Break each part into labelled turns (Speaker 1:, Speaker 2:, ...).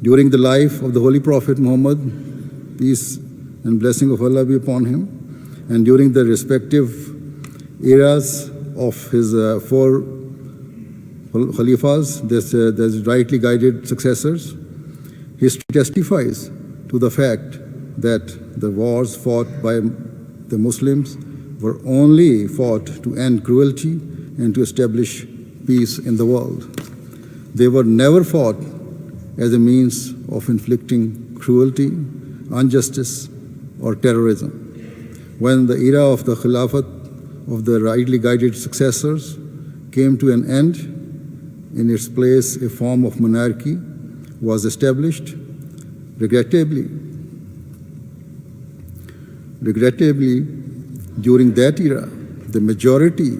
Speaker 1: During the life of the Holy Prophet Muhammad, peace and blessing of Allah be upon him, and during the respective eras of his four Khalifas, there's rightly guided successors, history testifies to the fact that the wars fought by the Muslims were only fought to end cruelty and to establish peace in the world. They were never fought as a means of inflicting cruelty, injustice, or terrorism. When the era of the Khilafat of the rightly guided successors came to an end, in its place a form of monarchy was established. Regrettably, during that era, the majority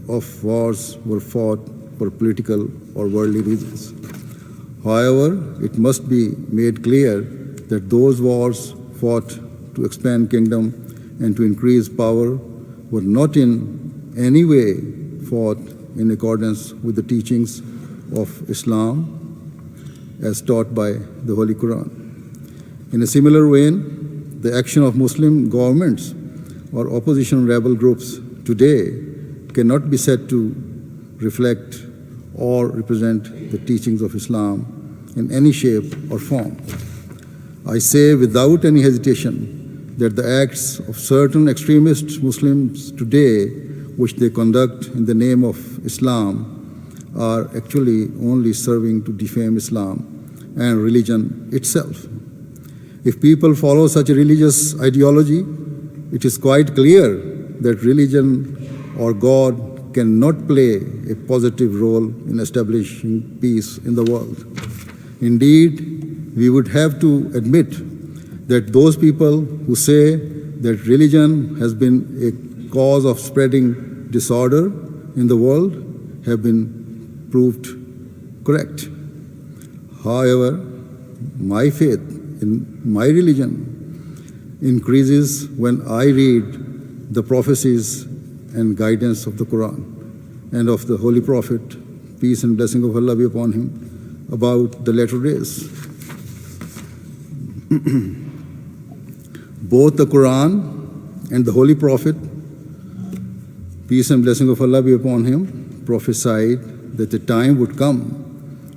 Speaker 1: of wars were fought for political or worldly reasons. However, it must be made clear that those wars fought to expand kingdom and to increase power were not in any way fought in accordance with the teachings of Islam as taught by the Holy Quran. In a similar vein, the action of Muslim governments or opposition rebel groups today cannot be said to reflect or represent the teachings of Islam in any shape or form. I say without any hesitation that the acts of certain extremist Muslims today, which they conduct in the name of Islam, are actually only serving to defame Islam and religion itself. If people follow such a religious ideology, it is quite clear that religion or God cannot play a positive role in establishing peace in the world. Indeed, we would have to admit that those people who say that religion has been a cause of spreading disorder in the world have been proved correct. However, my faith in my religion increases when I read the prophecies and guidance of the Quran and of the Holy Prophet, peace and blessing of Allah be upon him, about the latter days. Both the Quran and the Holy Prophet, peace and blessing of Allah be upon him, prophesied that the time would come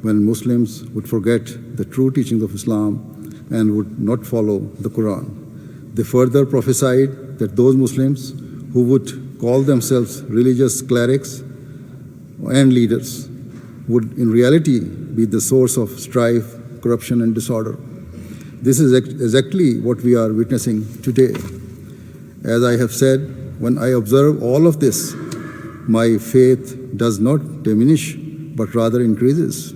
Speaker 1: when Muslims would forget the true teachings of Islam and would not follow the Quran. They further prophesied that those Muslims who would call themselves religious clerics and leaders would in reality be the source of strife, corruption, and disorder. This is exactly what we are witnessing today. As I have said, when I observe all of this, my faith does not diminish, but rather increases.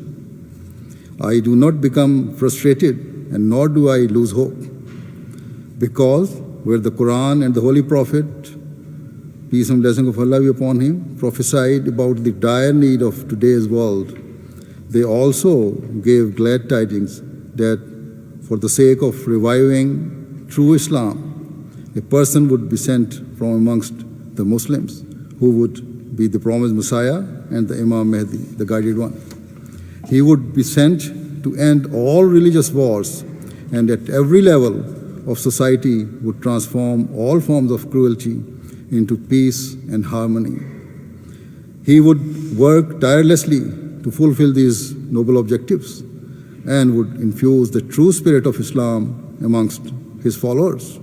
Speaker 1: I do not become frustrated, and nor do I lose hope. Because where the Quran and the Holy Prophet, peace and blessing of Allah be upon him, prophesied about the dire need of today's world, they also gave glad tidings that for the sake of reviving true Islam, a person would be sent from amongst the Muslims who would be the promised Messiah and the Imam Mahdi, the guided one. He would be sent to end all religious wars and at every level of society would transform all forms of cruelty into peace and harmony. He would work tirelessly to fulfill these noble objectives and would infuse the true spirit of Islam amongst his followers.